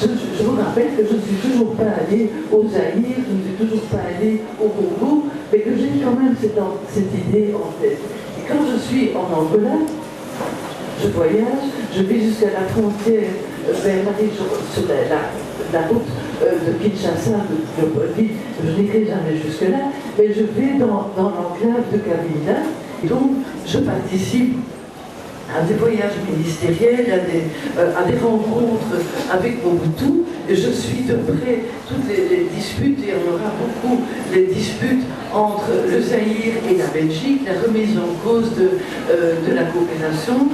je vous rappelle que je ne suis toujours pas allée au Zaïre, je ne suis toujours pas allée au Congo, mais que j'ai quand même cette idée en tête. Et quand je suis en Angola, je voyage, je vais jusqu'à la frontière vers sur la route de Kinshasa, de Léopoldville. Je n'irai jamais jusque-là, mais je vais dans l'enclave de Kabila. Et donc, je participe à des voyages ministériels, à des rencontres avec Mobutu. Et je suis de près toutes les disputes, et on aura beaucoup les disputes entre le Zaïre et la Belgique, la remise en cause de la coopération.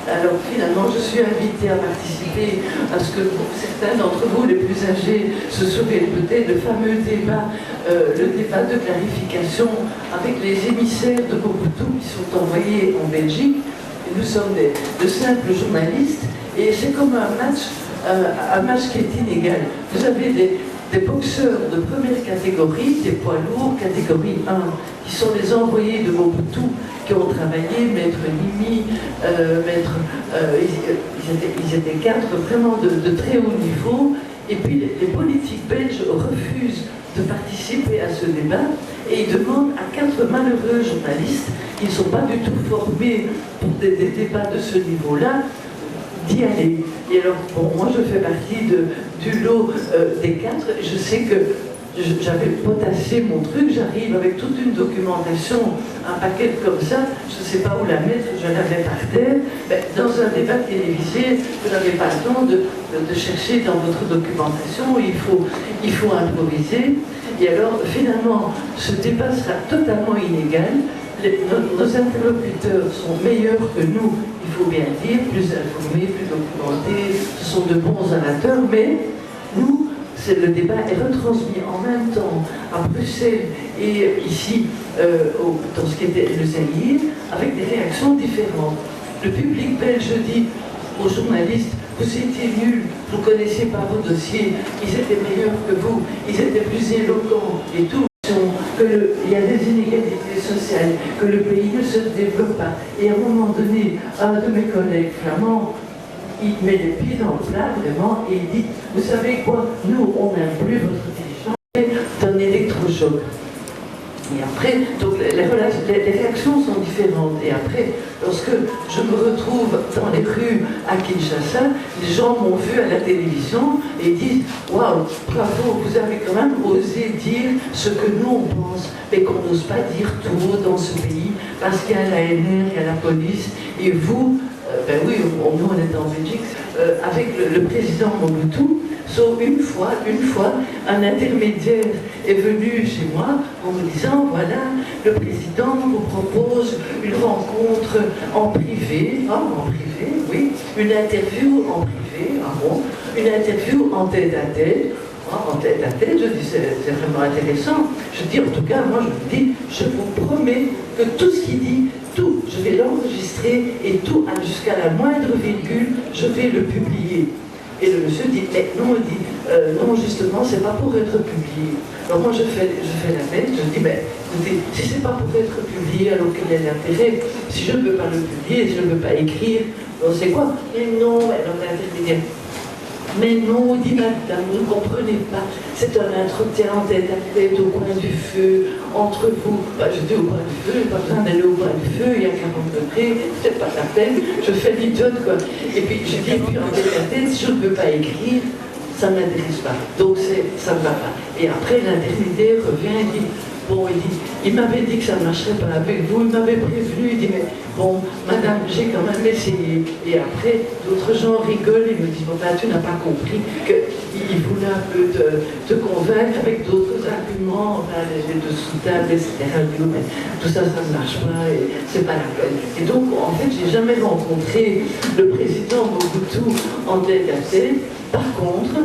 Alors finalement, je suis invitée à participer à ce que pour certains d'entre vous, les plus âgés, se souviennent peut-être, le fameux débat, le débat de clarification avec les émissaires de Mobutu qui sont envoyés en Belgique. Et nous sommes de simples journalistes et c'est comme un match qui est inégal. Vous avez des boxeurs de première catégorie, des poids lourds, catégorie 1, qui sont les envoyés de Mobutu, qui ont travaillé, Maître Nimi, ils étaient 4 vraiment de très haut niveau, et puis les politiques belges refusent de participer à ce débat, et ils demandent à 4 malheureux journalistes, qui ne sont pas du tout formés pour des débats de ce niveau-là, d'y aller. Et alors, bon, moi je fais partie du lot des 4, et je sais que j'avais potassé mon truc, j'arrive avec toute une documentation, un paquet comme ça, je ne sais pas où la mettre, je l'avais par terre, mais dans un débat télévisé, vous n'avez pas le temps de chercher dans votre documentation, il faut improviser. Et alors, finalement, ce débat sera totalement inégal. Nos interlocuteurs sont meilleurs que nous, il faut bien dire, plus informés, plus documentés, ce sont de bons orateurs, mais nous, le débat est retransmis en même temps à Bruxelles et ici, dans ce qui était le Zaïre, avec des réactions différentes. Le public belge dit aux journalistes, vous étiez nuls, vous ne connaissiez pas vos dossiers, ils étaient meilleurs que vous, ils étaient plus éloquents et tout. Il y a des inégalités sociales, que le pays ne se développe pas. Et à un moment donné, un de mes collègues flamands, il met les pieds dans le plat vraiment et il dit, vous savez quoi, nous on n'aime plus votre dirigeant, c'est un électrochoc. Et après, donc les réactions sont différentes. Et après, lorsque je me retrouve dans les rues à Kinshasa, les gens m'ont vu à la télévision et disent « Waouh, bravo, vous avez quand même osé dire ce que nous on pense, mais qu'on n'ose pas dire tout haut dans ce pays, parce qu'il y a la NR, il y a la police, et vous, ben oui, nous on est en Belgique, avec le président Mobutu, sauf une fois, un intermédiaire est venu chez moi en me disant, voilà, le président vous propose une rencontre en privé, oui, une interview en privé, une interview en tête-à-tête. En tête-à-tête, je dis, c'est vraiment intéressant. Je dis, en tout cas, moi je vous dis, je vous promets que tout ce qu'il dit, tout, je vais l'enregistrer et tout, jusqu'à la moindre virgule, je vais le publier. Et le monsieur dit, mais non, il dit, non, justement, c'est pas pour être publié. Alors moi, je fais la bête, je dis, mais écoutez, si c'est pas pour être publié, alors quel est l'intérêt? Si je ne veux pas le publier, si je ne veux pas écrire, c'est quoi? Mais non, alors l'intermédiaire. Mais non, dit madame, vous ne comprenez pas, c'est un entretien en tête-à-tête au coin du feu, entre vous. Bah, je dis au coin du feu, pas besoin d'aller au coin du feu, il y a 40 degrés, c'est pas la peine, je fais l'idiote quoi. Et puis je dis, puis en tête-à-tête, si je ne peux pas écrire, ça ne m'intéresse pas, donc ça ne va pas. Et après l'intermédiaire revient et dit, bon, il m'avait dit que ça ne marcherait pas avec vous, il m'avait prévenu, il dit, mais bon, madame, j'ai quand même essayé. Et après, d'autres gens rigolent et me disent, bon, ben, tu n'as pas compris qu'il voulait un peu te convaincre avec d'autres arguments, ben, les deux sous-tables, etc. Mais tout ça, ça ne marche pas et c'est pas la peine. Et donc, en fait, j'ai jamais rencontré le président Mobutu en tête-à-tête. Par contre,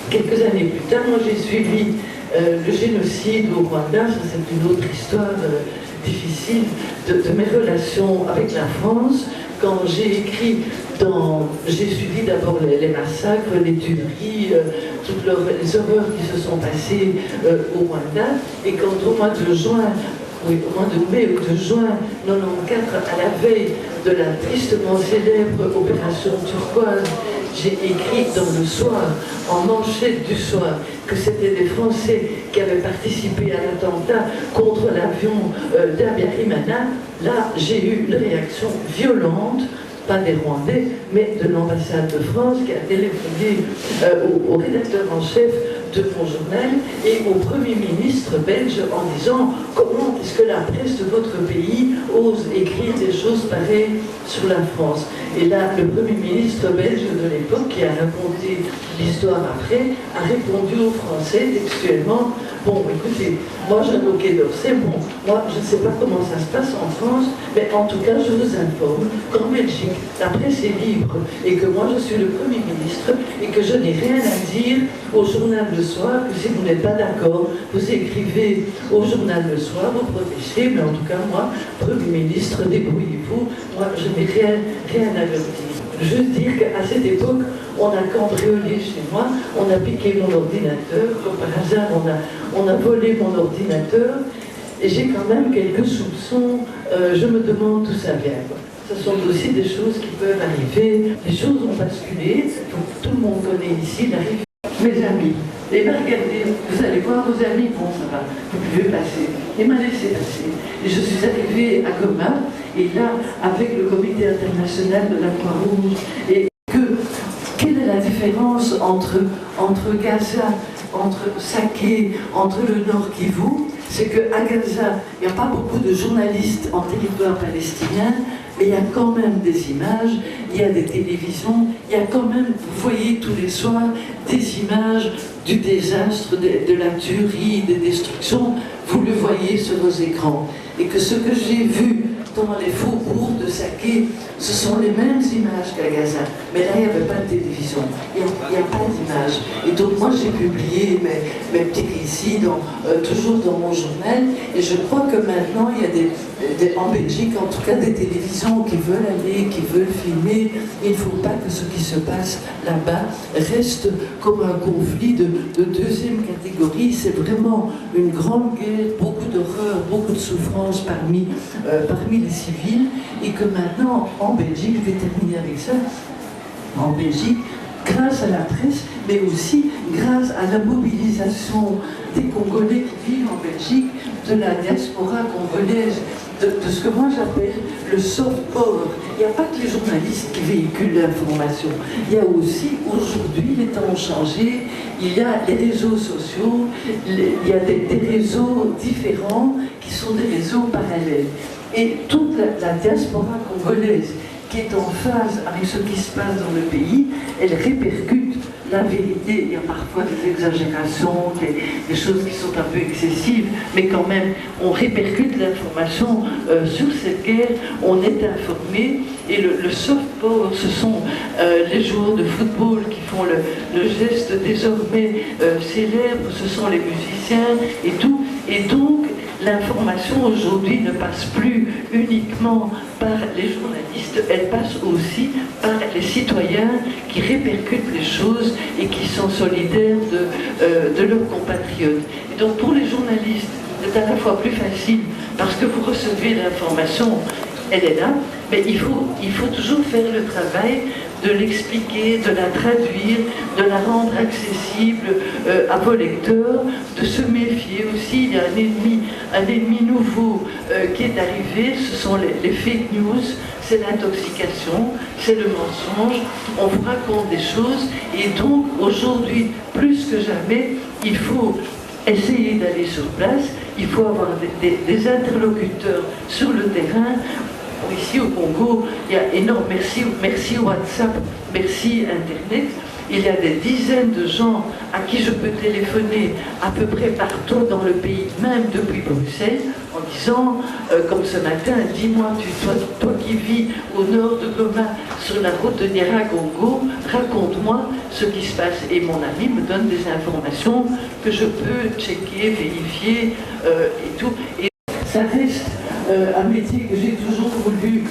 quelques années plus tard, moi, j'ai suivi le génocide au Rwanda, ça c'est une autre histoire difficile de mes relations avec la France. Quand j'ai écrit j'ai suivi d'abord les massacres, les tueries, toutes les horreurs qui se sont passées au Rwanda, et quand au mois de juin, oui, au mois de mai ou de juin 94, à la veille de la tristement célèbre opération turquoise j'ai écrit dans le soir, en manchette du soir, que c'était des Français qui avaient participé à l'attentat contre l'avion d'Abiyarimana, là j'ai eu une réaction violente, pas des Rwandais, mais de l'ambassade de France qui a téléphoné au rédacteur en chef de mon journal et au Premier ministre belge en disant comment est-ce que la presse de votre pays ose écrire des choses pareilles sur la France. Et là, le Premier ministre belge de l'époque, qui a raconté l'histoire après, a répondu aux Français textuellement, bon, écoutez, moi j'ai un Quai d'Orsay, bon, moi je ne sais pas comment ça se passe en France, mais en tout cas je vous informe qu'en Belgique, la presse est libre et que moi je suis le Premier ministre et que je n'ai rien à dire au journal Le Soir, que si vous n'êtes pas d'accord, vous écrivez au journal Le Soir, vous protégez, mais en tout cas moi, Premier ministre, débrouillez-vous, moi je n'ai rien à leur dire. Juste dire qu'à cette époque, on a cambriolé chez moi, on a piqué mon ordinateur, comme par hasard on a volé mon ordinateur, et j'ai quand même quelques soupçons, je me demande d'où ça vient. Ce sont aussi des choses qui peuvent arriver, les choses ont basculé, tout le monde connaît ici la rive. Mes amis, et bien regardez, vous allez voir vos amis, bon ça va, vous pouvez passer. Il m'a laissé passer. Et je suis arrivée à Goma, et là, avec le comité international de la Croix-Rouge, et quelle est la différence entre Gaza, entre Saké, entre le Nord Kivu? C'est qu'à Gaza, il n'y a pas beaucoup de journalistes en territoire palestinien, mais il y a quand même des images, il y a des télévisions, il y a quand même, vous voyez tous les soirs, des images du désastre, de la tuerie, des destructions, vous le voyez sur vos écrans. Et que ce que j'ai vu dans les faubourgs de Saké, ce sont les mêmes images qu'à Gaza. Mais là, il n'y avait pas de télévision, il n'y a pas d'image. Et donc moi, j'ai publié mes petits récits, toujours dans mon journal, et je crois que maintenant, il y a en Belgique, en tout cas, des télévisions qui veulent aller, qui veulent filmer. Il ne faut pas que ce qui se passe là-bas reste comme un conflit de deuxième catégorie. C'est vraiment une grande guerre, beaucoup d'horreur, beaucoup de souffrance parmi les civils, et que maintenant, en Belgique, je vais terminer avec ça, en Belgique, grâce à la presse, mais aussi grâce à la mobilisation des Congolais qui vivent en Belgique, de la diaspora congolaise, de ce que moi j'appelle le soft power. Il n'y a pas que les journalistes qui véhiculent l'information. Il y a aussi, aujourd'hui, les temps ont changé, il y a les réseaux sociaux, il y a des réseaux différents qui sont des réseaux parallèles. Et toute la diaspora congolaise qui est en phase avec ce qui se passe dans le pays, elle répercute la vérité. Il y a parfois des exagérations, des choses qui sont un peu excessives, mais quand même, on répercute l'information sur cette guerre, on est informé, et le soft power, ce sont les joueurs de football qui font le geste désormais célèbre, ce sont les musiciens et tout, et donc, l'information aujourd'hui ne passe plus uniquement par les journalistes, elle passe aussi par les citoyens qui répercutent les choses et qui sont solidaires de leurs compatriotes. Et donc pour les journalistes, c'est à la fois plus facile parce que vous recevez l'information, elle est là, mais il faut toujours faire le travail de l'expliquer, de la traduire, de la rendre accessible à vos lecteurs, de se méfier aussi. Il y a un ennemi nouveau qui est arrivé, ce sont les fake news, c'est l'intoxication, c'est le mensonge, on vous raconte des choses, et donc aujourd'hui, plus que jamais, il faut essayer d'aller sur place, il faut avoir des interlocuteurs sur le terrain. Ici au Congo, il y a énorme, merci WhatsApp, merci Internet, il y a des dizaines de gens à qui je peux téléphoner à peu près partout dans le pays, même depuis Bruxelles, en disant, comme ce matin, dis-moi, toi qui vis au nord de Goma, sur la route de Nyiragongo, raconte-moi ce qui se passe. Et mon ami me donne des informations que je peux checker, vérifier et tout. Et ça reste un métier que j'ai toujours voulu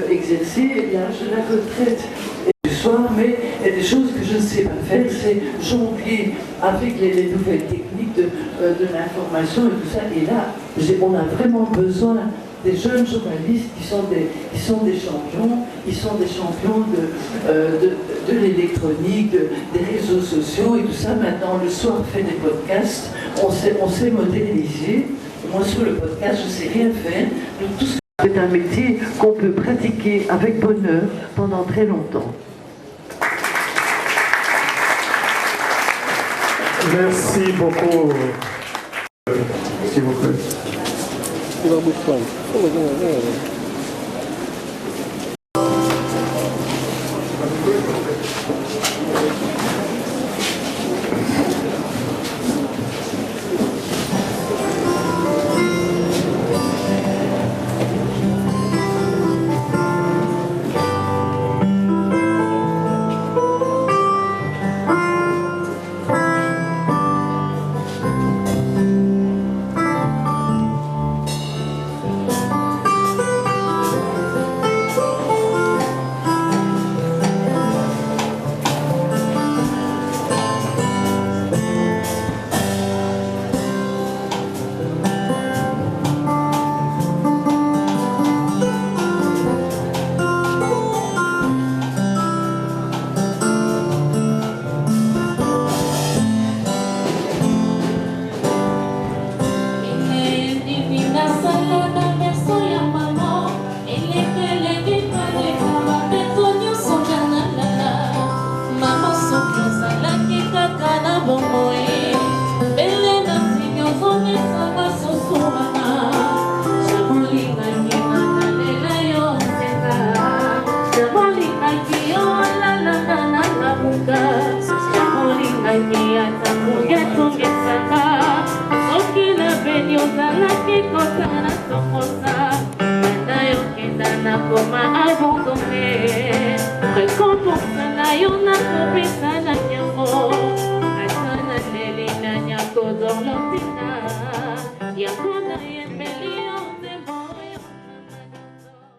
exercer. L'âge de la retraite du soir, mais il y a des choses que je ne sais pas faire, c'est jongler avec les nouvelles techniques de l'information et tout ça. Et là, on a vraiment besoin des jeunes journalistes qui sont des champions, de l'électronique, des réseaux sociaux et tout ça. Maintenant, le soir, on fait des podcasts, on sait modéliser. Moi, sur le podcast, je ne sais rien faire. Donc, tout c'est un métier qu'on peut pratiquer avec bonheur pendant très longtemps. Merci beaucoup. S'il vous plaît.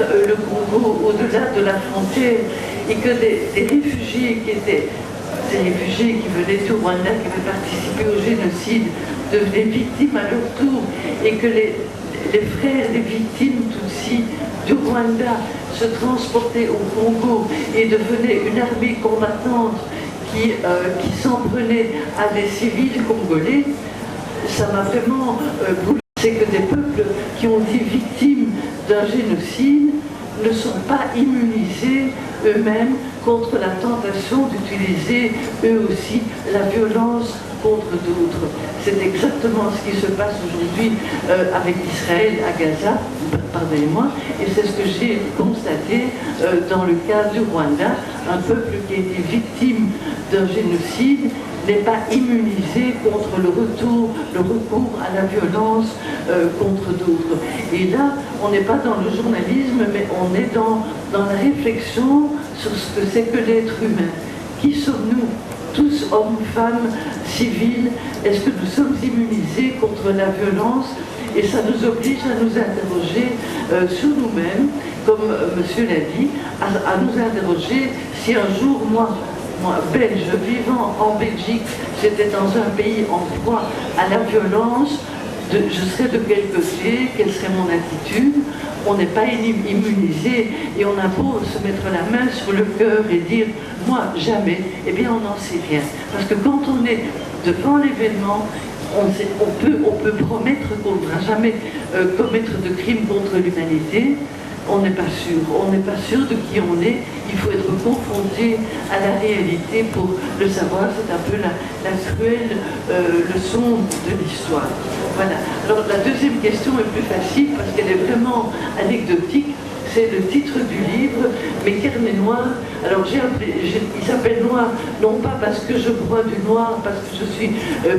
Le Congo au-delà de la frontière et que des réfugiés qui étaient des réfugiés qui venaient du Rwanda, qui avaient participé au génocide, devenaient victimes à leur tour et que les frères des victimes Tutsis du Rwanda se transportaient au Congo et devenaient une armée combattante qui s'en prenait à des civils congolais, ça m'a vraiment bouleversé. C'est que des peuples qui ont été victimes d'un génocide ne sont pas immunisés eux-mêmes contre la tentation d'utiliser eux aussi la violence contre d'autres. C'est exactement ce qui se passe aujourd'hui avec Israël à Gaza, pardonnez-moi, et c'est ce que j'ai constaté dans le cas du Rwanda. Un peuple qui a été victime d'un génocide n'est pas immunisé contre le recours à la violence contre d'autres. Et là, on n'est pas dans le journalisme, mais on est dans la réflexion sur ce que c'est que l'être humain. Qui sommes-nous, tous hommes, femmes, civils? Est-ce que nous sommes immunisés contre la violence? Et ça nous oblige à nous interroger sur nous-mêmes, comme monsieur l'a dit, à nous interroger si un jour, moi, belge, vivant en Belgique, j'étais dans un pays en proie à la violence, je serais de quel côté, quelle serait mon attitude? On n'est pas immunisé et on a beau se mettre la main sur le cœur et dire « moi, jamais », eh bien on n'en sait rien. Parce que quand on est devant l'événement, on peut promettre qu'on ne va jamais commettre de crimes contre l'humanité. On n'est pas sûr. On n'est pas sûr de qui on est. Il faut être confronté à la réalité pour le savoir. C'est un peu la cruelle leçon de l'histoire. Voilà. Alors la deuxième question est plus facile parce qu'elle est vraiment anecdotique. C'est le titre du livre, Mes carnets noirs. Alors il s'appelle noir, non pas parce que je bois du noir, parce que je suis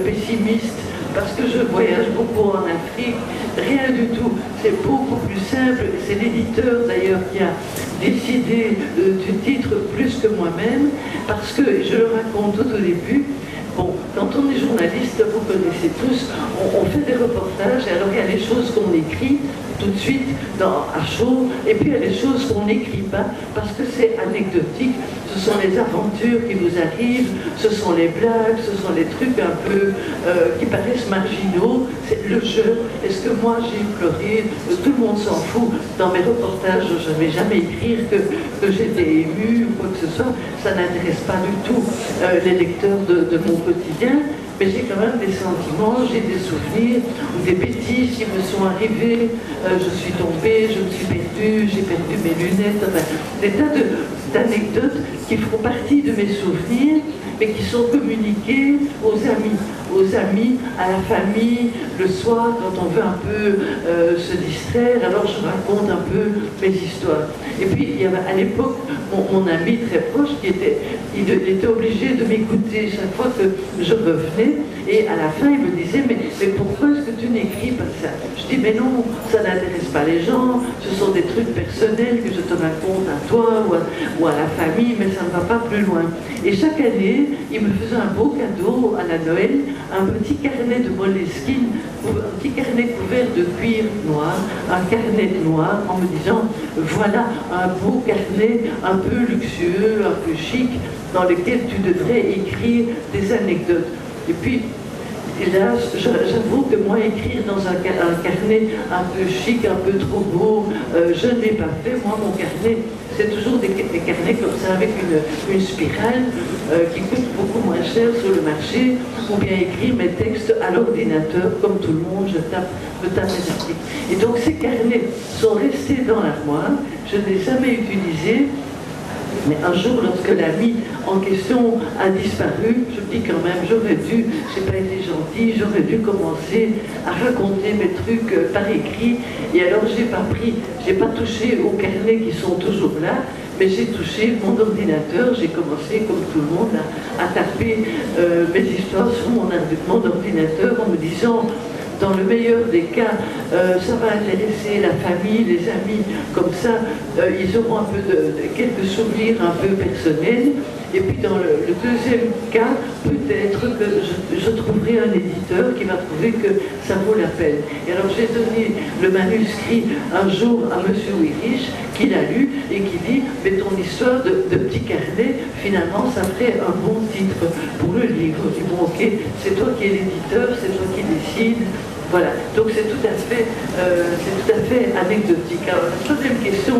pessimiste, parce que je voyage beaucoup en Afrique, rien du tout. C'est beaucoup plus simple. C'est l'éditeur d'ailleurs qui a décidé du titre plus que moi-même, parce que, je le raconte tout au début, bon, quand on est journaliste, vous connaissez tous, on fait des reportages, et alors il y a les choses qu'on écrit, tout de suite à chaud. Et puis il y a des choses qu'on n'écrit pas parce que c'est anecdotique. Ce sont les aventures qui vous arrivent, ce sont les blagues, ce sont les trucs un peu qui paraissent marginaux. C'est le jeu. Est-ce que moi j'ai pleuré? Tout le monde s'en fout. Dans mes reportages, je ne vais jamais écrire que j'étais émue ou quoi que ce soit. Ça n'intéresse pas du tout les lecteurs de mon quotidien. Mais j'ai quand même des sentiments, j'ai des souvenirs, ou des bêtises qui me sont arrivées. Je suis tombée, je me suis perdue, j'ai perdu mes lunettes. Enfin, des tas d'anecdotes qui font partie de mes souvenirs, mais qui sont communiquées aux amis, à la famille, le soir, quand on veut un peu se distraire. Alors je raconte un peu mes histoires. Et puis, il y avait à l'époque mon ami très proche il était obligé de m'écouter chaque fois que je revenais. Et à la fin, il me disait, mais pourquoi est-ce que tu n'écris pas ça? Je dis, mais non, ça n'intéresse pas les gens, ce sont des trucs personnels que je te raconte à toi ou à la famille, mais ça ne va pas plus loin. Et chaque année, il me faisait un beau cadeau à la Noël, un petit carnet de Moleskine, un petit carnet couvert de cuir noir, un carnet noir, en me disant, voilà un beau carnet un peu luxueux, un peu chic, dans lequel tu devrais écrire des anecdotes. Et puis, là, j'avoue que moi, écrire dans un carnet un peu chic, un peu trop beau, je n'ai pas fait. Moi, mon carnet, c'est toujours des carnets comme ça, avec une spirale qui coûte beaucoup moins cher sur le marché, ou bien écrire mes textes à l'ordinateur, comme tout le monde, je tape mes articles. Et donc, ces carnets sont restés dans l'armoire, je ne les ai jamais utilisés. Mais un jour, lorsque l'ami en question a disparu, je me dis quand même, j'aurais dû, j'ai pas été gentille, j'aurais dû commencer à raconter mes trucs par écrit. Et alors, j'ai pas touché aux carnets qui sont toujours là, mais j'ai touché mon ordinateur. J'ai commencé, comme tout le monde, à taper mes histoires sur mon ordinateur en me disant, dans le meilleur des cas, ça va intéresser la famille, les amis, comme ça, ils auront un peu quelques souvenirs un peu personnels. Et puis dans le deuxième cas, peut-être que je trouverai un éditeur qui va trouver que ça vaut la peine. Et alors j'ai donné le manuscrit un jour à M. Wirich, qui l'a lu et qui dit, mais ton histoire de petit carnet, finalement, ça ferait un bon titre pour le livre. Je dis, bon, ok, c'est toi qui es l'éditeur, c'est toi qui décides. Voilà, donc c'est tout à fait anecdotique. Alors, la troisième question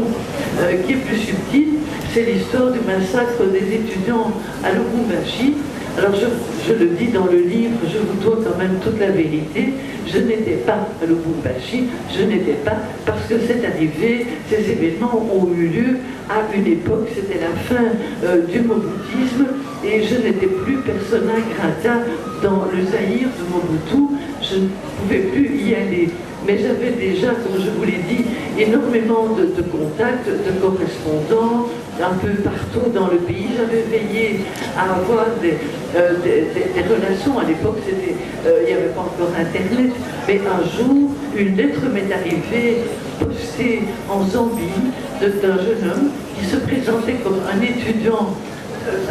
qui est plus subtile, c'est l'histoire du massacre des étudiants à Lubumbashi. Alors je le dis dans le livre, je vous dois quand même toute la vérité. Je n'étais pas à Lubumbashi, je n'étais pas, parce que c'est arrivé, ces événements ont eu lieu à une époque, c'était la fin du Mobutisme, et je n'étais plus persona grata dans le Zaïre de Mobutu, je ne pouvais plus y aller. Mais j'avais déjà, comme je vous l'ai dit, énormément de contacts, de correspondants, un peu partout dans le pays. J'avais veillé à avoir des relations. À l'époque, il n'y avait pas encore Internet. Mais un jour, une lettre m'est arrivée, postée en Zambie, d'un jeune homme qui se présentait comme un étudiant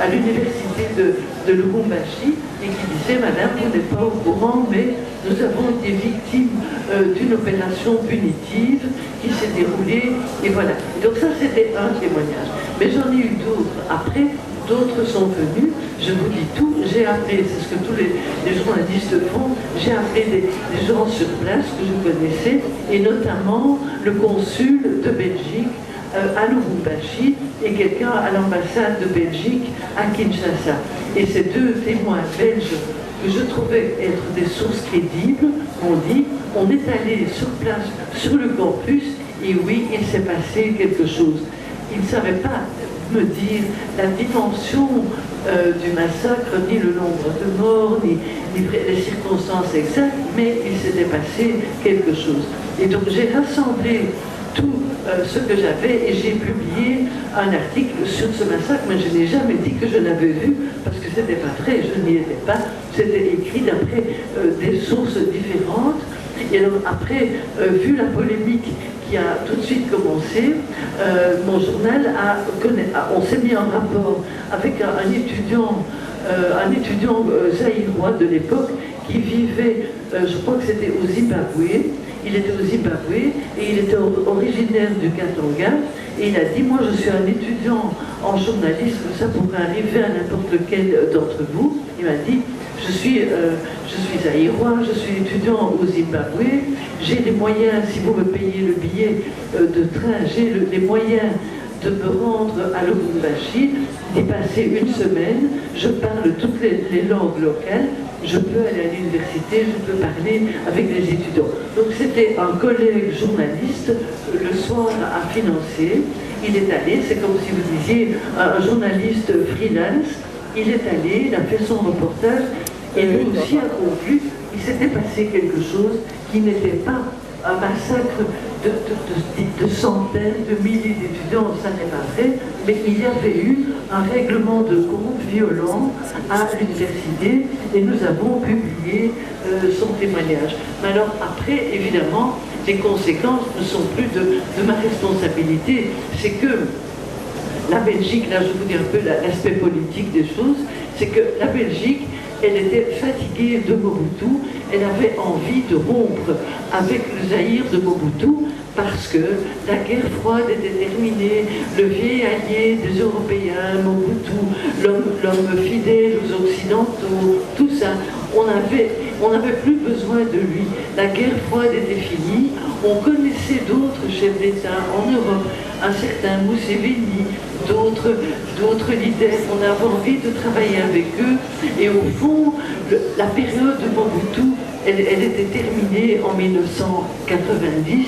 à l'université de Lubumbashi et qui disait, madame, vous n'êtes pas au courant, mais nous avons été victimes d'une opération punitive qui s'est déroulée, et voilà. Donc ça, c'était un témoignage. Mais j'en ai eu d'autres après, d'autres sont venus, je vous dis tout, j'ai appelé, c'est ce que tous les journalistes font, j'ai appelé des gens sur place que je connaissais, et notamment le consul de Belgique à Lubumbashi et quelqu'un à l'ambassade de Belgique à Kinshasa. Et ces deux témoins belges que je trouvais être des sources crédibles m'ont dit, on est allé sur place, sur le campus, et oui, il s'est passé quelque chose. Ils ne savaient pas me dire la dimension du massacre, ni le nombre de morts, ni les circonstances exactes, mais il s'était passé quelque chose. Et donc j'ai rassemblé tout ce que j'avais et j'ai publié un article sur ce massacre, mais je n'ai jamais dit que je l'avais vu parce que c'était pas vrai, je n'y étais pas, c'était écrit d'après des sources différentes. Et alors après, vu la polémique qui a tout de suite commencé, mon journal on s'est mis en rapport avec un étudiant zaïrois de l'époque qui vivait, je crois que c'était au Zimbabwe. il était au Zimbabwe et il était originaire du Katanga. Et il a dit, moi je suis un étudiant en journalisme, ça pourrait arriver à n'importe lequel d'entre vous. Il m'a dit, je suis aïrois, je suis étudiant au Zimbabwe, j'ai les moyens, si vous me payez le billet de train, j'ai les moyens de me rendre à Lubumbashi, d'y passer une semaine, je parle toutes les langues locales, je peux aller à l'université, je peux parler avec les étudiants. Donc c'était un collègue journaliste, le soir à financer, il est allé, c'est comme si vous disiez un journaliste freelance, il est allé, il a fait son reportage, et lui aussi a conclu qu'il s'était passé quelque chose qui n'était pas un massacre de centaines, de milliers d'étudiants, ça n'est pas vrai, mais il y avait eu un règlement de compte violent à l'université et nous avons publié son témoignage. Mais alors après, évidemment, les conséquences ne sont plus de ma responsabilité, c'est que la Belgique, là je vous dis un peu l'aspect politique des choses, c'est que la Belgique, elle était fatiguée de Mobutu, elle avait envie de rompre avec le Zaïre de Mobutu parce que la guerre froide était terminée, le vieil allié des Européens, Mobutu, l'homme fidèle aux Occidentaux, tout ça, on n'avait plus besoin de lui. La guerre froide était finie, on connaissait d'autres chefs d'État en Europe, un certain Museveni, d'autres leaders, on avait envie de travailler avec eux, et au fond, la période de Mobutu, elle était terminée en 1990,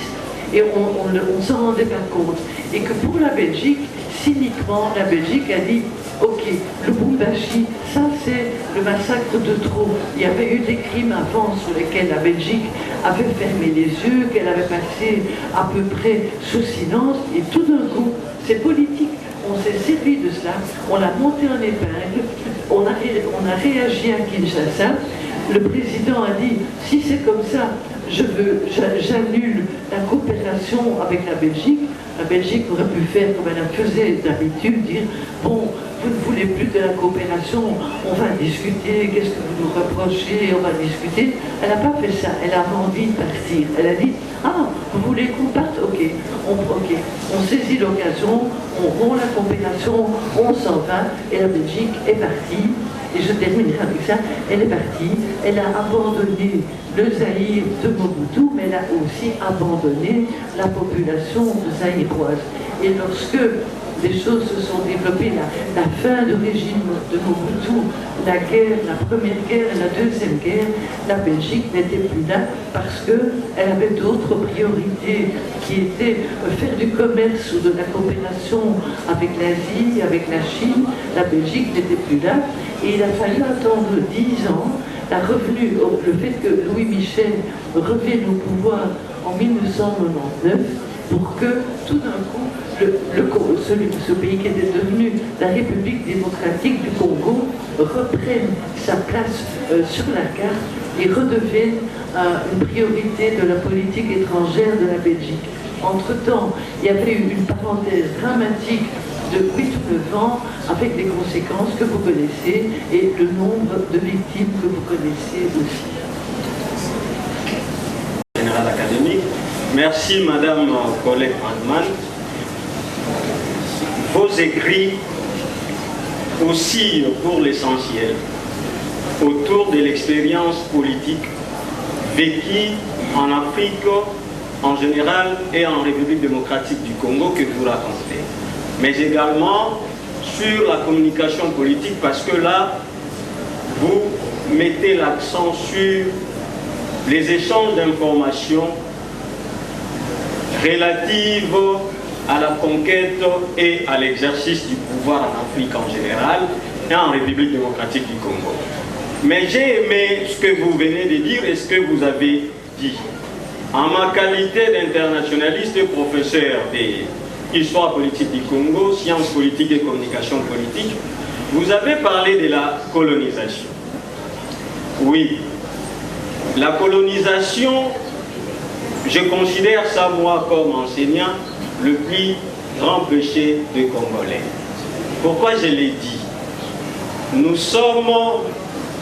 et on ne s'en rendait pas compte. Et que pour la Belgique, cyniquement, la Belgique a dit ok, le Lubumbashi, ça c'est le massacre de trop. Il y avait eu des crimes avant sur lesquels la Belgique avait fermé les yeux, qu'elle avait passé à peu près sous silence, et tout d'un coup, c'est politique. On s'est servi de cela, on l'a monté en épingle, on a réagi à Kinshasa. Le président a dit, si c'est comme ça, j'annule la coopération avec la Belgique. La Belgique aurait pu faire comme elle faisait d'habitude, dire, bon, vous ne voulez plus de la coopération, on va discuter, qu'est-ce que vous nous reprochez, on va discuter. Elle n'a pas fait ça, elle a envie de partir. Elle a dit, ah, vous voulez qu'on parte? Ok, on saisit l'occasion, on rompt la coopération, on s'en va, et la Belgique est partie. Et je terminerai avec ça, elle est partie, elle a abandonné le Zaïre de Mobutu, mais elle a aussi abandonné la population zaïroise. Et lorsque les choses se sont développées, la fin du régime de Mobutu, la première guerre et la deuxième guerre, la Belgique n'était plus là parce qu'elle avait d'autres priorités qui étaient faire du commerce ou de la coopération avec l'Asie, avec la Chine. La Belgique n'était plus là et il a fallu attendre 10 ans. Le fait que Louis Michel revienne au pouvoir en 1999 pour que tout d'un coup, ce pays qui était devenu la République démocratique du Congo reprenne sa place sur la carte et redevienne une priorité de la politique étrangère de la Belgique. Entre-temps, il y avait eu une parenthèse dramatique de 8 ou 9 ans avec les conséquences que vous connaissez et le nombre de victimes que vous connaissez aussi. Général académique, merci Madame Colette Brandman. Vos écrits oscillent pour l'essentiel autour de l'expérience politique vécue en Afrique en général et en République démocratique du Congo que vous racontez, mais également sur la communication politique parce que là, vous mettez l'accent sur les échanges d'informations relatives à la conquête et à l'exercice du pouvoir en Afrique en général et en République démocratique du Congo. Mais j'ai aimé ce que vous venez de dire et ce que vous avez dit. En ma qualité d'internationaliste et professeur d'histoire politique du Congo, sciences politiques et communication politique, vous avez parlé de la colonisation. Oui, la colonisation, je considère ça, moi, comme enseignant, le plus grand péché des Congolais. Pourquoi je l'ai dit? Nous sommes,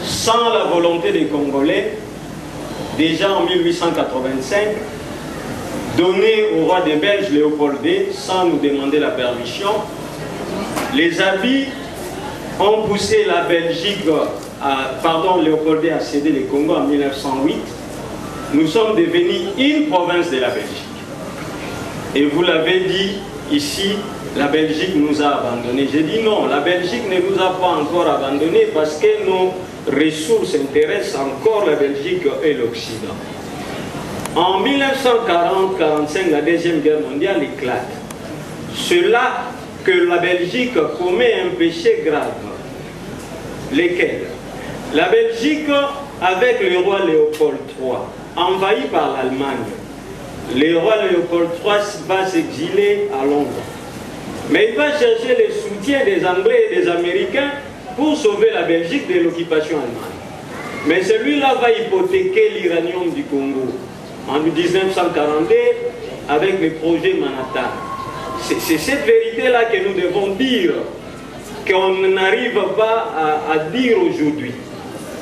sans la volonté des Congolais, déjà en 1885, donné au roi des Belges, Léopold II, sans nous demander la permission. Les habits ont poussé la Belgique, Léopold II a cédé les Congo en 1908. Nous sommes devenus une province de la Belgique. Et vous l'avez dit ici, la Belgique nous a abandonnés. J'ai dit non, la Belgique ne nous a pas encore abandonnés parce que nos ressources intéressent encore la Belgique et l'Occident. En 1940-45, la Deuxième Guerre mondiale éclate. C'est là que la Belgique commet un péché grave. Lesquels? La Belgique, avec le roi Léopold III, envahi par l'Allemagne. Le roi Léopold III va s'exiler à Londres. Mais il va chercher le soutien des Anglais et des Américains pour sauver la Belgique de l'occupation allemande. Mais celui-là va hypothéquer l'uranium du Congo en 1942 avec le projet Manhattan. C'est cette vérité-là que nous devons dire, qu'on n'arrive pas à dire aujourd'hui.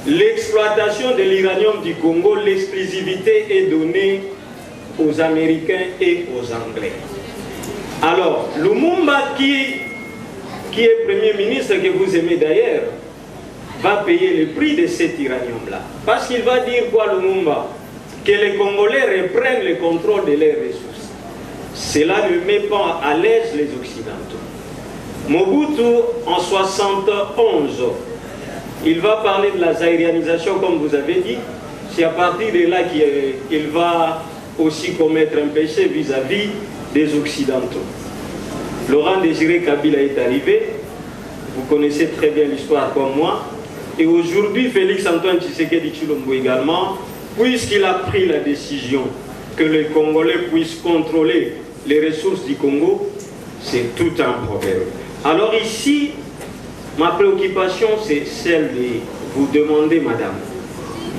L'exploitation de l'uranium du Congo, l'exclusivité est donnée aux Américains et aux Anglais. Alors, Lumumba, qui est Premier ministre, que vous aimez d'ailleurs, va payer le prix de cet uranium-là. Parce qu'il va dire quoi, Lumumba? Que les Congolais reprennent le contrôle de leurs ressources. Cela ne met pas à l'aise les Occidentaux. Mobutu, en 1971, il va parler de la zaïrianisation, comme vous avez dit. C'est à partir de là qu'il va aussi commettre un péché vis-à-vis des Occidentaux. Laurent Désiré Kabila est arrivé. Vous connaissez très bien l'histoire comme moi. Et aujourd'hui, Félix-Antoine Tshisekedi Tshilombo également, puisqu'il a pris la décision que les Congolais puissent contrôler les ressources du Congo, c'est tout un problème. Alors ici, ma préoccupation, c'est celle de vous demander, madame,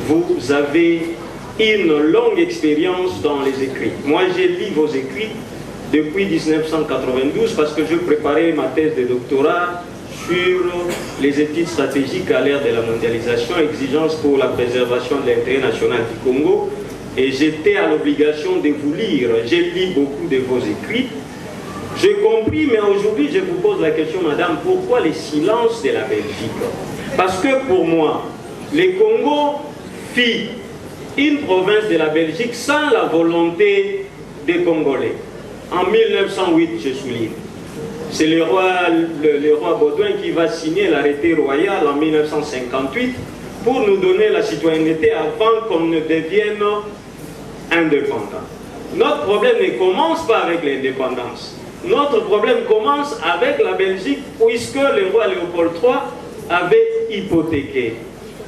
vous avez une longue expérience dans les écrits. Moi, j'ai lu vos écrits depuis 1992 parce que je préparais ma thèse de doctorat sur les études stratégiques à l'ère de la mondialisation, exigence pour la préservation de l'intérêt national du Congo. Et j'étais à l'obligation de vous lire. J'ai lu beaucoup de vos écrits. J'ai compris, mais aujourd'hui, je vous pose la question, madame, pourquoi les silences de la Belgique? Parce que pour moi, le Congo fit une province de la Belgique sans la volonté des Congolais. En 1908, je souligne. C'est le roi Baudouin qui va signer l'arrêté royal en 1958 pour nous donner la citoyenneté avant qu'on ne devienne indépendant. Notre problème ne commence pas avec l'indépendance. Notre problème commence avec la Belgique, puisque le roi Léopold III avait hypothéqué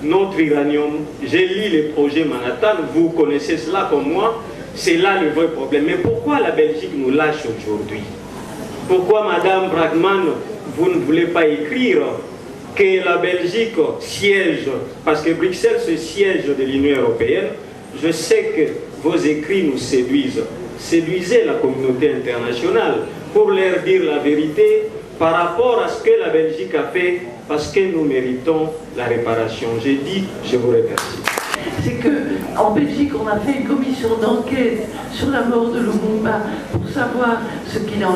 notre uranium. J'ai lu les projets Manhattan, vous connaissez cela comme moi, c'est là le vrai problème. Mais pourquoi la Belgique nous lâche aujourd'hui? Pourquoi, madame Bragman, vous ne voulez pas écrire que la Belgique siège, parce que Bruxelles se siège de l'Union européenne? Je sais que vos écrits nous séduisent. Séduisez la communauté internationale pour leur dire la vérité par rapport à ce que la Belgique a fait, parce que nous méritons la réparation. J'ai dit, je vous remercie. C'est qu'en Belgique, on a fait une commission d'enquête sur la mort de Lumumba pour savoir ce qu'il en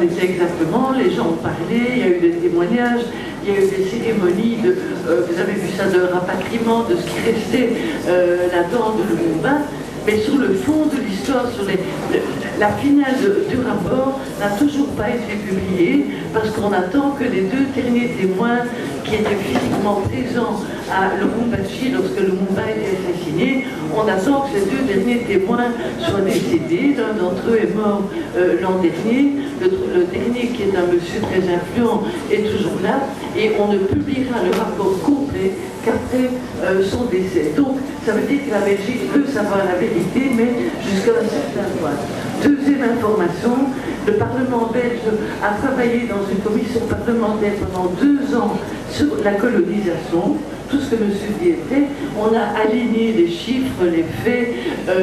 était exactement. Les gens ont parlé, il y a eu des témoignages, il y a eu des cérémonies, vous avez vu ça, de rapatriement, de ce qui restait là-dedans de Lumumba. Mais sur le fond de l'histoire, sur la finale du rapport n'a toujours pas été publiée parce qu'on attend que les deux derniers témoins qui étaient physiquement présents à Lubumbashi lorsque Lumumba a été assassiné, on attend que ces deux derniers témoins soient décédés. L'un d'entre eux est mort l'an dernier, le dernier qui est un monsieur très influent est toujours là et on ne publiera le rapport complet qu'après son décès. Donc ça veut dire que la Belgique veut savoir la vérité, mais jusqu'à un certain point. Deuxième information, le Parlement belge a travaillé dans une commission parlementaire pendant 2 ans sur la colonisation, tout ce que M. dit est fait. On a aligné les chiffres, les faits,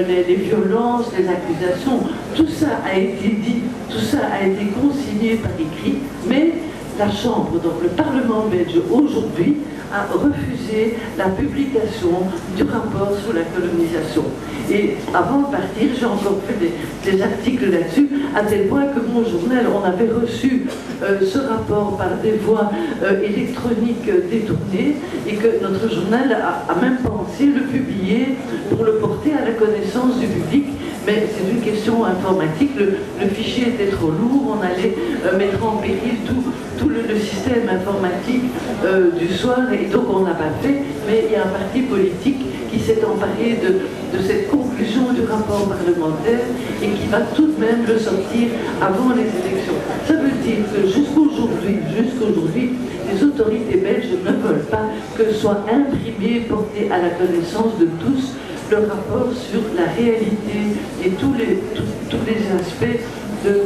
les violences, les accusations. Tout ça a été dit, tout ça a été consigné par écrit, mais la Chambre, donc le Parlement belge aujourd'hui, a refusé la publication du rapport sur la colonisation. Et avant de partir, j'ai encore fait des articles là-dessus, à tel point que mon journal, on avait reçu ce rapport par des voies électroniques détournées, et que notre journal a même pensé le publier pour le porter à la connaissance du public. Mais c'est une question informatique, le fichier était trop lourd, on allait mettre en péril tout le système informatique du soir, et donc on n'a pas fait. Mais il y a un parti politique qui s'est emparé de cette conclusion du rapport parlementaire et qui va tout de même le sortir avant les élections. Ça veut dire que jusqu'aujourd'hui, les autorités belges ne veulent pas que soit imprimé, porté à la connaissance de tous, le rapport sur la réalité et tous les aspects de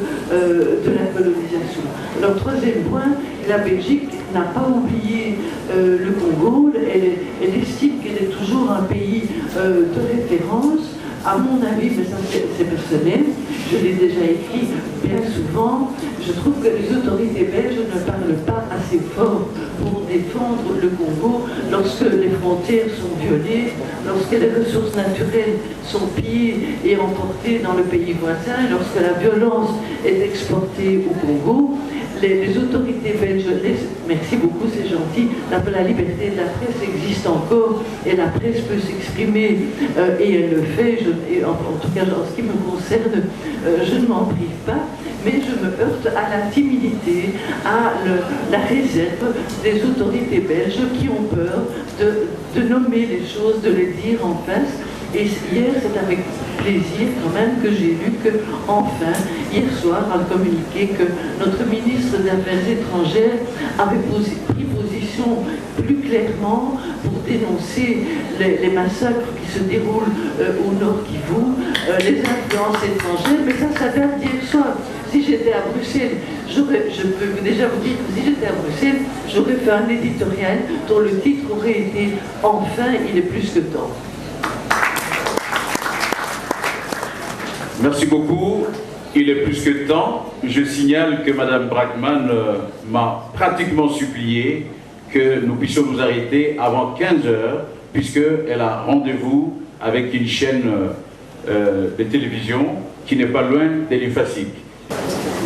la colonisation. Alors, troisième point, la Belgique n'a pas oublié le Congo. Elle estime qu'elle est toujours un pays de référence. À mon avis, mais ça c'est personnel, je l'ai déjà écrit bien souvent, je trouve que les autorités belges ne parlent pas assez fort pour défendre le Congo lorsque les frontières sont violées, lorsque les ressources naturelles sont pillées et emportées dans le pays voisin, lorsque la violence est exportée au Congo. Les autorités belges, merci beaucoup, c'est gentil, la liberté de la presse existe encore et la presse peut s'exprimer et elle le fait, en tout cas en ce qui me concerne, je ne m'en prive pas, mais je me heurte à la timidité, à la réserve des autorités belges qui ont peur de nommer les choses, de les dire en face. Et hier, c'est avec plaisir quand même que j'ai lu que, enfin, hier soir, a communiqué que notre ministre des Affaires étrangères avait pris position plus clairement pour dénoncer les massacres qui se déroulent au Nord Kivu, les influences étrangères, mais ça date d'hier soir. Si j'étais à Bruxelles, je peux déjà vous dire que si j'étais à Bruxelles, j'aurais fait un éditorial dont le titre aurait été « Enfin, il est plus que temps ». Merci beaucoup. Il est plus que temps. Je signale que Mme Brackman m'a pratiquement supplié que nous puissions nous arrêter avant 15 heures, puisqu'elle a rendez-vous avec une chaîne de télévision qui n'est pas loin d'Eliphasic.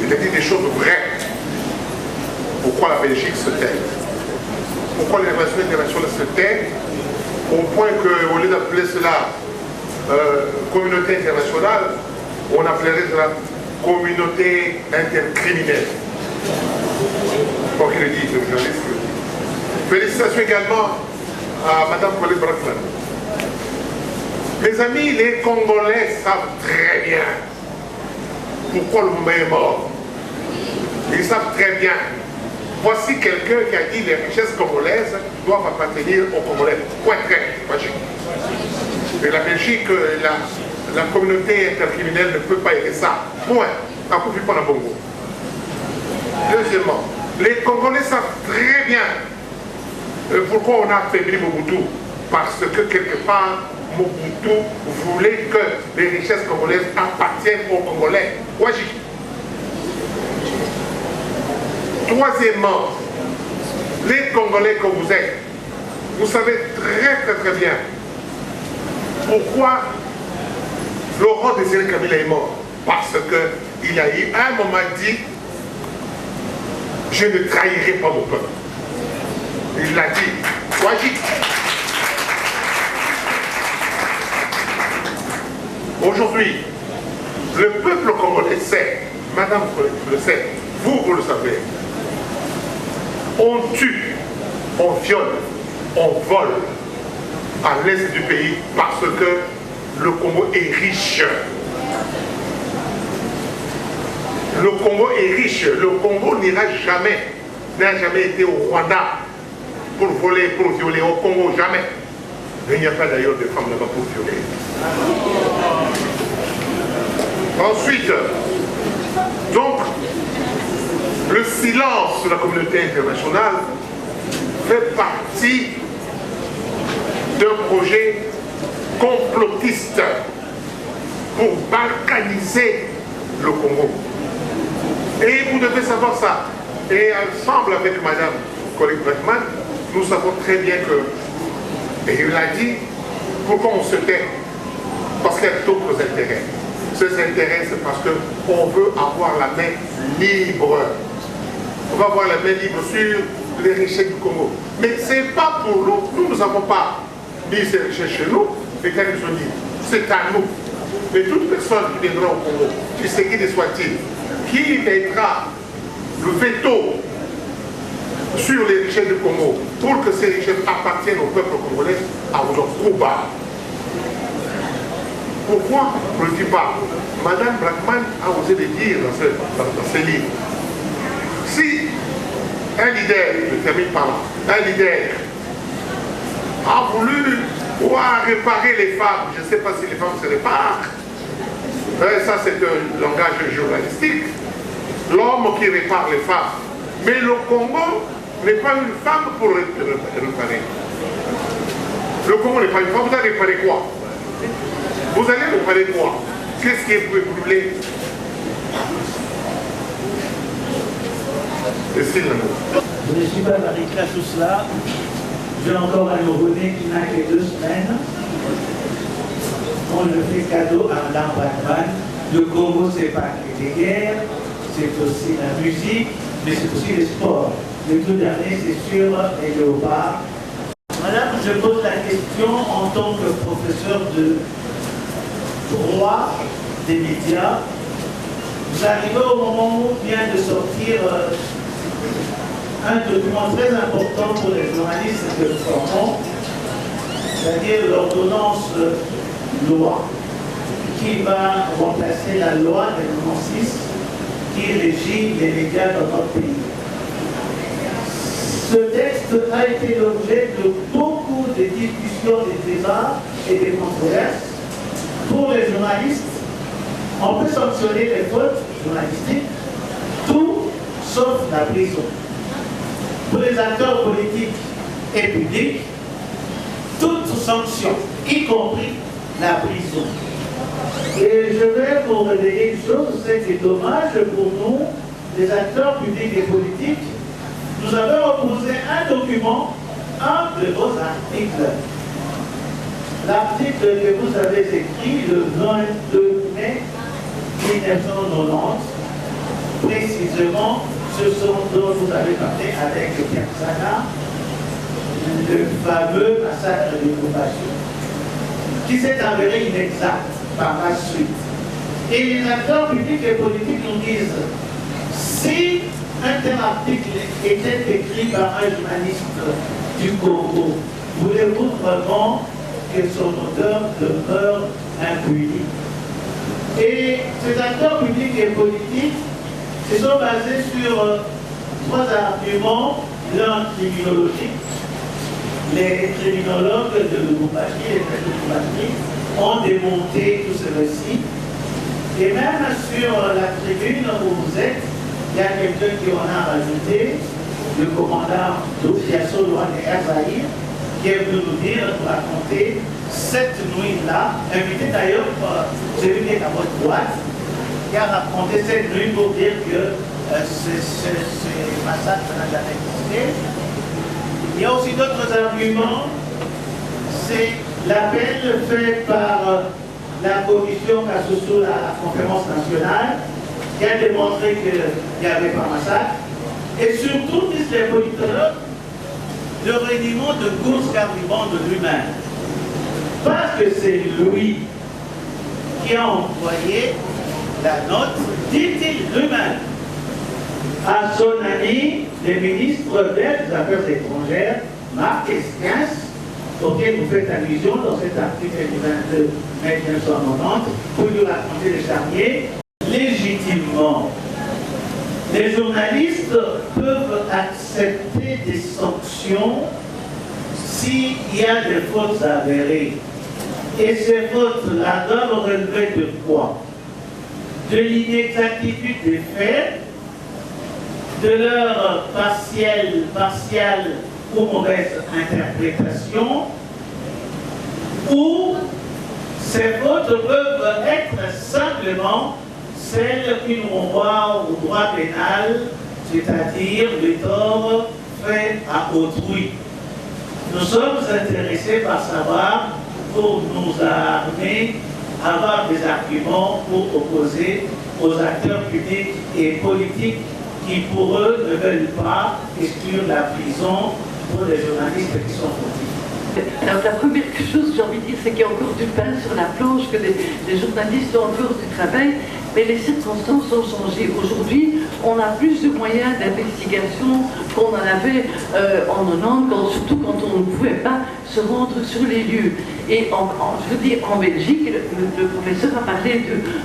Il a dit des choses vraies. Pourquoi la Belgique se tait? Pourquoi les relations internationales se taisent? Au point qu'au lieu d'appeler cela communauté internationale, on appellerait cela communauté intercriminelle. Pour qu'il le dise, le journaliste. Félicitations également à Mme Colette Brackman. Mes amis, les Congolais savent très bien pourquoi le moment est mort. Ils savent très bien. Voici quelqu'un qui a dit les richesses congolaises doivent appartenir aux Congolais. Point très magique. Et la Belgique, la communauté intercriminelle ne peut pas aider ça. Point. Ça ne peut pas dans Bongo. Deuxièmement, les Congolais savent très bien pourquoi on a affaibli Mobutu. Parce que quelque part, Mobutu voulait que les richesses congolaises appartiennent aux Congolais. Ouaji. Troisièmement, les Congolais que vous êtes, vous savez très bien pourquoi Laurent Désiré Kabila est mort. Parce qu'il y a eu un moment dit, je ne trahirai pas mon peuple. Il l'a dit. Ouaji. Aujourd'hui, le peuple congolais sait, Madame le sait, vous le savez, on tue, on viole, on vole à l'est du pays parce que le Congo est riche. Le Congo est riche. Le Congo n'a jamais été au Rwanda pour voler, pour violer. Au Congo, jamais. Il n'y a pas d'ailleurs de femmes là-bas pour violer. Ensuite, donc, le silence de la communauté internationale fait partie d'un projet complotiste pour balkaniser le Congo. Et vous devez savoir ça. Et ensemble avec Mme Colette Brackman, nous savons très bien que, et il l'a dit, pourquoi on se tait? Parce qu'il y a d'autres intérêts. Ces intérêts, c'est parce qu'on veut avoir la main libre. On va avoir la main libre sur les richesses du Congo. Mais ce n'est pas pour nous. Nous n'avons pas mis ces richesses chez nous. Et quand ils ont dit, c'est à nous. Mais toute personne qui viendra au Congo, qui ce qu'il soit-il, qui mettra le veto sur les richesses du Congo pour que ces richesses appartiennent au peuple congolais, à vous en trouver. Pourquoi on ne le dit pas? Madame Brackman a osé le dire dans ses livres. Si un leader, je termine par là, un leader a voulu ou a réparé les femmes, je ne sais pas si les femmes se réparent, ça c'est un langage journalistique, l'homme qui répare les femmes. Mais le Congo n'est pas une femme pour réparer. Le Congo n'est pas une femme, vous allez réparer quoi? Vous allez réparer quoi? Qu'est-ce qui est brûlé? Je ne suis pas marié à tout cela. J'ai encore un nouveau-né qui n'a que 2 semaines. On le fait cadeau à Madame Brackman. Le Congo, c'est pas que les guerres, c'est aussi la musique, mais c'est aussi le sport. Le tout dernier, c'est sur les léopards. Madame, je pose la question en tant que professeur de droit des médias. Vous arrivez au moment où vient de sortir un document très important pour les journalistes de formation, c'est-à-dire l'ordonnance loi, qui va remplacer la loi de 96 qui régit les médias dans notre pays. Ce texte a été l'objet de beaucoup de discussions, de débats et de controverses. Pour les journalistes, on peut sanctionner les fautes journalistiques, tout sauf la prison. Pour les acteurs politiques et publics, toute sanction, y compris la prison. Et je vais vous révéler une chose, c'est que dommage pour nous, les acteurs publics et politiques, nous avons opposé un document, un de vos articles. L'article que vous avez écrit le 22 mai 1990, précisément, ce sont dont vous avez parlé avec Pierre Sana, le fameux massacre de Lubumbashi, qui s'est avéré inexact par la suite. Et les acteurs publics et politiques nous disent, si un tel article était écrit par un journaliste du Congo, voulez-vous vraiment que son auteur demeure impuni? Et ces acteurs publics et politiques se sont basés sur 3 arguments, l'un criminologique. Les criminologues de Lubumbashi, les frères de Lubumbashi, ont démonté tout ce récit. Et même sur la tribune où vous êtes, il y a quelqu'un qui en a rajouté, le commandant d'Ofiasso Loane Azaïr, qui est venu nous dire, nous raconter cette nuit-là, invité d'ailleurs par celui qui est à votre droite, qui a raconté cette nuit pour dire que ce massacre n'a jamais existé. Il y a aussi d'autres arguments, c'est l'appel fait par la commission Kassoussou à la conférence nationale, qui a démontré qu'il n'y avait pas massacre, et surtout, disent les politologues, le reniement de Gous Carriban de lui-même. Parce que c'est lui qui a envoyé la note, dit-il lui-même, à son ami, le ministre des Affaires étrangères, Marc Esquins, auquel vous faites allusion dans cet article du 22 mai 1990, pour lui raconter le charnier, légitimement. Les journalistes peuvent accepter des sanctions s'il y a des fautes avérées. Et ces fautes-là doivent relever de quoi? De l'inexactitude des faits, de leur partielle ou mauvaise interprétation, ou ces fautes peuvent être simplement celles qui nous renvoient au droit pénal, c'est-à-dire le tort fait à autrui. Nous sommes intéressés par savoir, pour nous armer, avoir des arguments pour opposer aux acteurs publics et politiques qui, pour eux, ne veulent pas exclure la prison pour les journalistes qui sont fautifs. Alors, la première chose que j'ai envie de dire, c'est qu'il y a encore du pain sur la planche, que les journalistes ont encore du travail, mais les circonstances ont changé. Aujourd'hui, on a plus de moyens d'investigation qu'on en avait en 90, surtout quand on ne pouvait pas se rendre sur les lieux. Et je veux dire, en Belgique, le professeur a parlé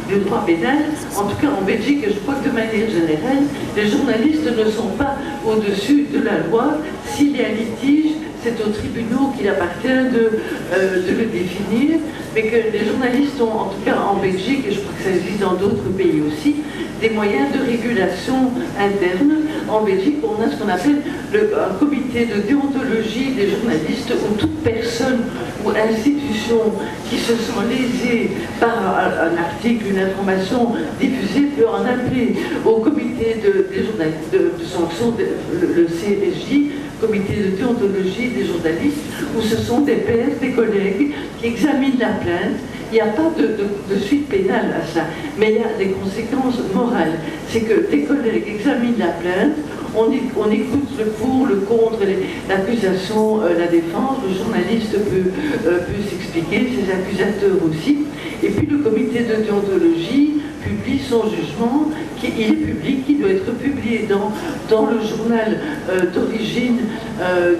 du droit pénal. En tout cas, en Belgique, je crois que de manière générale, les journalistes ne sont pas au-dessus de la loi. S'il y a litige, c'est aux tribunaux qu'il appartient de le définir, mais que les journalistes ont, en tout cas en Belgique, et je crois que ça existe dans d'autres pays aussi, des moyens de régulation interne. En Belgique, on a ce qu'on appelle un comité de déontologie des journalistes où toute personne ou institution qui se sent lésée par un article, une information diffusée peut en appeler au comité de sanction, le CSJ, comité de déontologie des journalistes, où ce sont des pairs, des collègues qui examinent la plainte. Il n'y a pas de suite pénale à ça, mais il y a des conséquences morales. C'est que des collègues examinent la plainte, on écoute le pour, le contre, l'accusation, la défense, le journaliste peut s'expliquer, ses accusateurs aussi, et puis le comité de déontologie publie son jugement, il est public, qui doit être publié dans le journal d'origine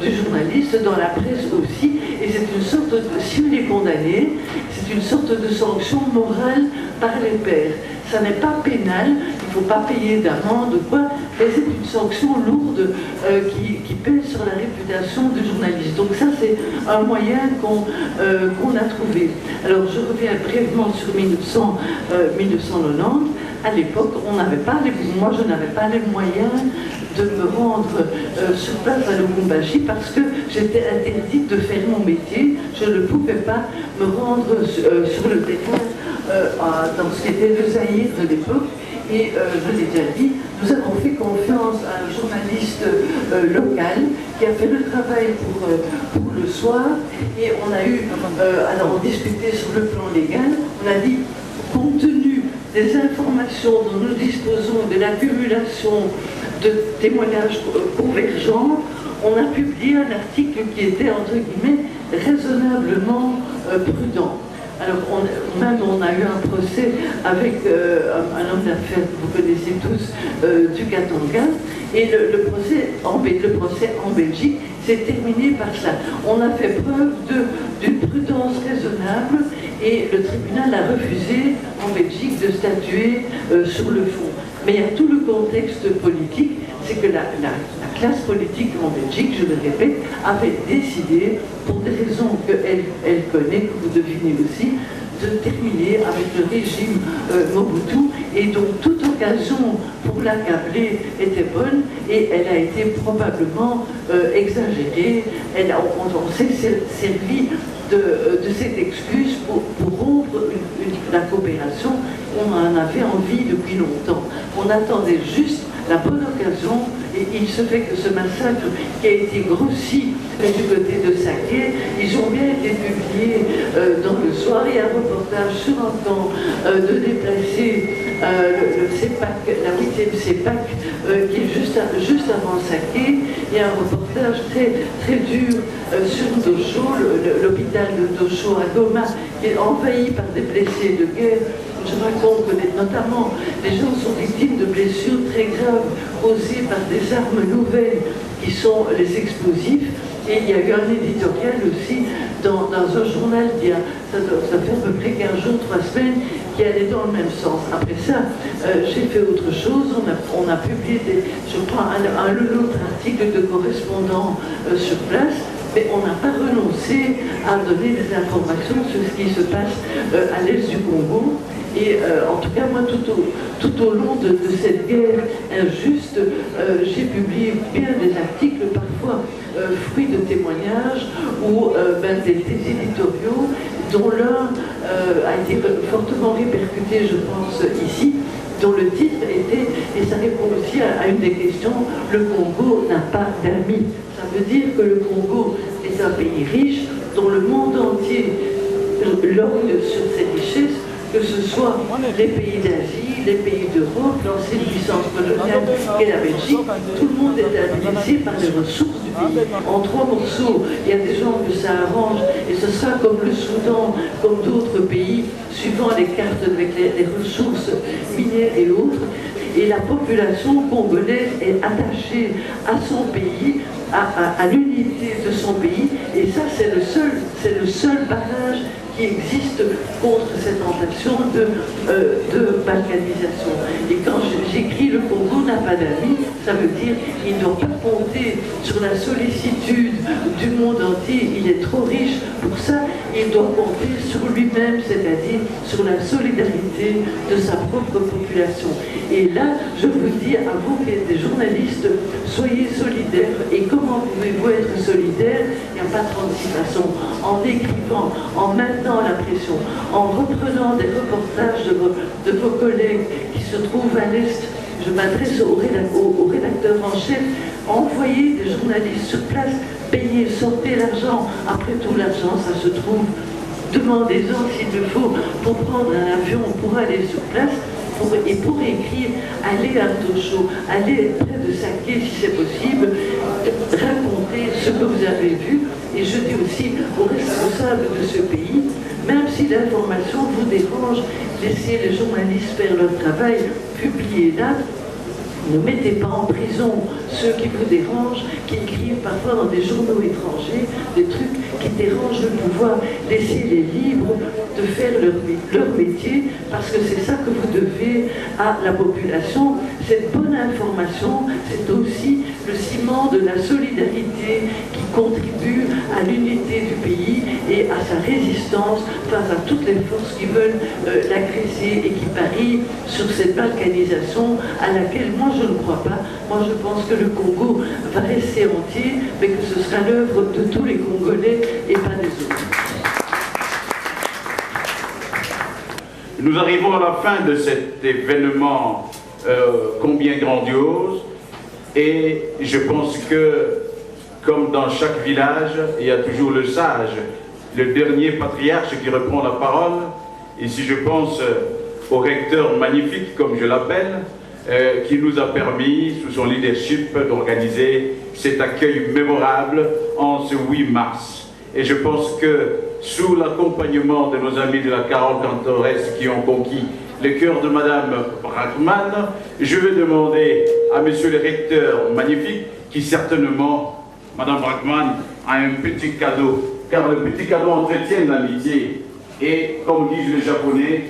du journaliste, dans la presse aussi, et c'est une sorte de, si on est condamné, c'est une sorte de sanction morale par les pairs. Ça n'est pas pénal, il ne faut pas payer d'amende ou quoi, mais c'est une sanction lourde qui pèse sur la réputation du journaliste. Donc ça, c'est un moyen qu'on a trouvé. Alors, je reviens brièvement sur 1990. À l'époque, moi je n'avais pas les moyens de me rendre sur place à Lubumbashi parce que j'étais interdite de faire mon métier. Je ne pouvais pas me rendre sur le terrain dans ce qui était le Zaïre de l'époque. Et je l'ai déjà dit, nous avons fait confiance à un journaliste local qui a fait le travail pour le soir. Et on a eu, alors on discutait sur le plan légal, on a dit, compte tenu des informations dont nous disposons, de l'accumulation de témoignages convergents, on a publié un article qui était, entre guillemets, raisonnablement prudent. Alors, on a eu un procès avec un homme d'affaires que vous connaissez tous, du Katanga, et le procès en Belgique s'est terminé par ça. On a fait preuve d'une prudence raisonnable et le tribunal a refusé en Belgique de statuer sur le fond. Mais il y a tout le contexte politique, c'est que la classe politique en Belgique, je le répète, avait décidé, pour des raisons qu'elle connaît, que vous devinez aussi, de terminer avec le régime Mobutu, et donc toute occasion pour l'accabler était bonne, et elle a été probablement exagérée. On s'est servi de cette excuse pour rompre la coopération. On en avait envie depuis longtemps. On attendait juste la bonne occasion, et il se fait que ce massacre qui a été grossi du côté de Saké, ils ont bien été publiés dans le soir. Il y a un reportage sur un camp de déplacer le CEPAC, la 8e CEPAC, qui est juste avant Saké. Il y a un reportage très dur sur Dosho, l'hôpital de Dosho à Goma, qui est envahi par des blessés de guerre. Je raconte que notamment les gens sont victimes de blessures très graves causées par des armes nouvelles qui sont les explosifs. Et il y a eu un éditorial aussi dans un journal ça fait à peu près 15 jours, 3 semaines, qui allait dans le même sens. Après ça, j'ai fait autre chose. On a publié, je crois, un autre article de correspondant sur place. Mais on n'a pas renoncé à donner des informations sur ce qui se passe à l'est du Congo. Et en tout cas, moi, tout au long de cette guerre injuste, j'ai publié bien des articles, parfois fruits de témoignages, ou des éditoriaux, dont l'un a été fortement répercuté, je pense, ici, dont le titre était, et ça répond aussi à une des questions, le Congo n'a pas d'amis. Ça veut dire que le Congo est un pays riche dont le monde entier lorgne sur ses richesses, que ce soit les pays d'Asie, les pays d'Europe, l'ancienne puissance coloniale et la Belgique. Tout le monde est intéressé par les ressources du pays. En 3 morceaux, il y a des gens que ça arrange, et ce sera comme le Soudan, comme d'autres pays, suivant les cartes avec les ressources minières et autres. Et la population congolaise est attachée à son pays, à l'unité de son pays, et ça c'est le seul barrage qui existe contre cette tentation de balkanisation. Et quand j'écris le Congo n'a pas d'amis, ça veut dire qu'il ne doit pas compter sur la sollicitude du monde entier, il est trop riche pour ça, il doit compter sur lui-même, c'est-à-dire sur la solidarité de sa propre population. Et là, je vous dis à vous qui êtes des journalistes, soyez solidaires. Et comment pouvez-vous être solidaires? Il n'y a pas 36 façons. En écrivant, en maintenant la pression, en reprenant des reportages de vos collègues qui se trouvent à l'Est. Je m'adresse au rédacteur en chef, envoyez des journalistes sur place, payez, sortez l'argent. Après tout, l'argent, ça se trouve. Demandez-en s'il le faut pour prendre un avion, pour aller sur place. Et pour écrire, allez à Tocho, allez près de Saké si c'est possible, racontez ce que vous avez vu. Et je dis aussi aux responsables de ce pays, même si l'information vous dérange, laissez les journalistes faire leur travail, publiez-la. Ne mettez pas en prison ceux qui vous dérangent, qui écrivent parfois dans des journaux étrangers des trucs qui dérangent le pouvoir. Laissez-les libres de faire leur métier, parce que c'est ça que vous devez à la population. Cette bonne information, c'est aussi le ciment de la solidarité qui contribue à l'unité du pays et à sa résistance face à toutes les forces qui veulent l'agresser et qui parient sur cette balkanisation à laquelle moi je ne crois pas. Moi je pense que le Congo va rester entier, mais que ce sera l'œuvre de tous les Congolais et pas des autres. Nous arrivons à la fin de cet événement combien grandiose, et je pense que, comme dans chaque village, il y a toujours le sage, le dernier patriarche qui reprend la parole. Ici je pense au recteur magnifique, comme je l'appelle, qui nous a permis, sous son leadership, d'organiser cet accueil mémorable en ce 8 mars. Et je pense que, sous l'accompagnement de nos amis de la Carole Cantores qui ont conquis le cœur de Madame Brackmann, je vais demander à Monsieur le recteur magnifique, qui certainement, Madame Brackmann, a un petit cadeau, car le petit cadeau entretient l'amitié. Et comme disent les Japonais,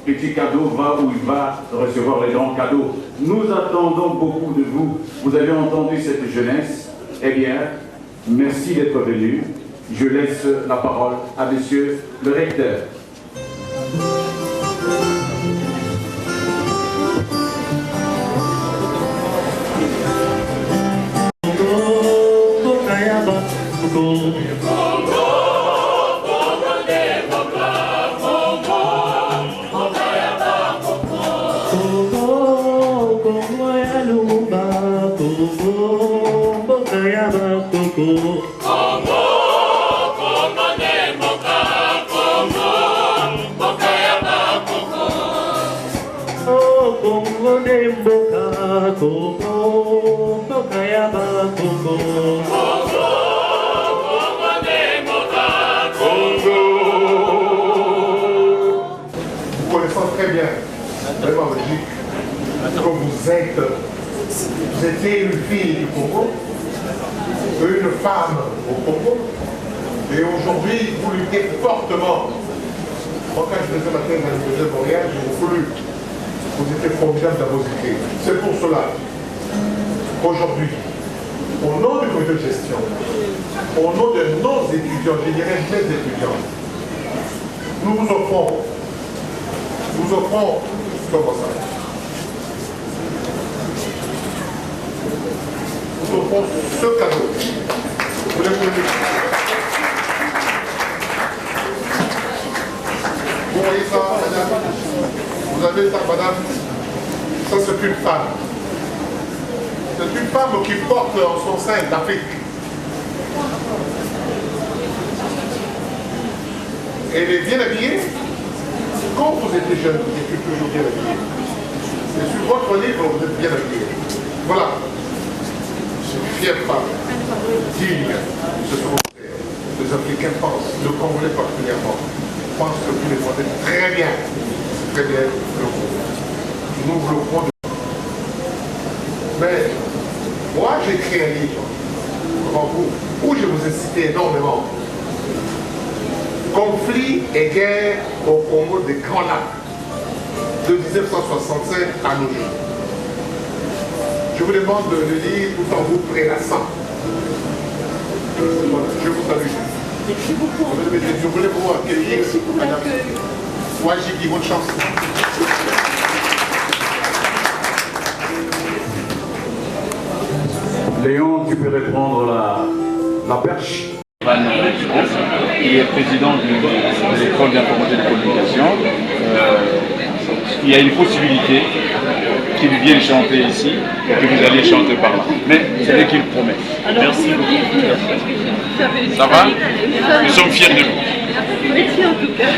petit cadeau va où il va recevoir les grands cadeaux. Nous attendons beaucoup de vous. Vous avez entendu cette jeunesse. Eh bien, merci d'être venu. Je laisse la parole à Monsieur le recteur. Vraiment logique, que vous étiez une fille du Congo, une femme au Congo, et aujourd'hui vous luttez fortement. Moi, quand je faisais ma thèse à l'Université de Montréal, j'ai voulu, vous étiez formidable dans vos écrits. C'est pour cela qu'aujourd'hui, au nom du comité de gestion, au nom de nos étudiants, je dirais mes étudiants, nous vous offrons comment ça? Nous offrons ce cadeau. Vous voyez ça, madame? Vous avez ça, madame? Ça, c'est une femme. C'est une femme qui porte en son sein l'Afrique. Elle est bien habillée. Quand vous étiez jeune, vous étiez toujours bien habillé. Et sur votre livre, vous êtes bien habillé. Voilà. C'est une fière femme, digne de son frère. Les Africains pensent, le Congolais particulièrement, pensent que vous les faites très bien. Très bien. Nous vous le prenons. Mais moi, j'ai écrit un livre devant vous où je vous ai cité énormément. Conflit et guerre au Congo des Grands Lacs de 1965 à nos jours. Je vous demande de le lire tout en vous prélassant. Voilà, je vous salue. Merci beaucoup. Je voulais vous accueillir. Merci pour Madame l'accueil. Wajidi, bonne chance. Léon, tu peux reprendre la perche. Qui est président de l'école d'information et de communication. Il y a une possibilité qu'il vienne chanter ici et que vous alliez chanter par là. Mais ce n'est qu'une promesse. Merci beaucoup. Ça va? Nous sommes fiers de vous. Merci en tout cas.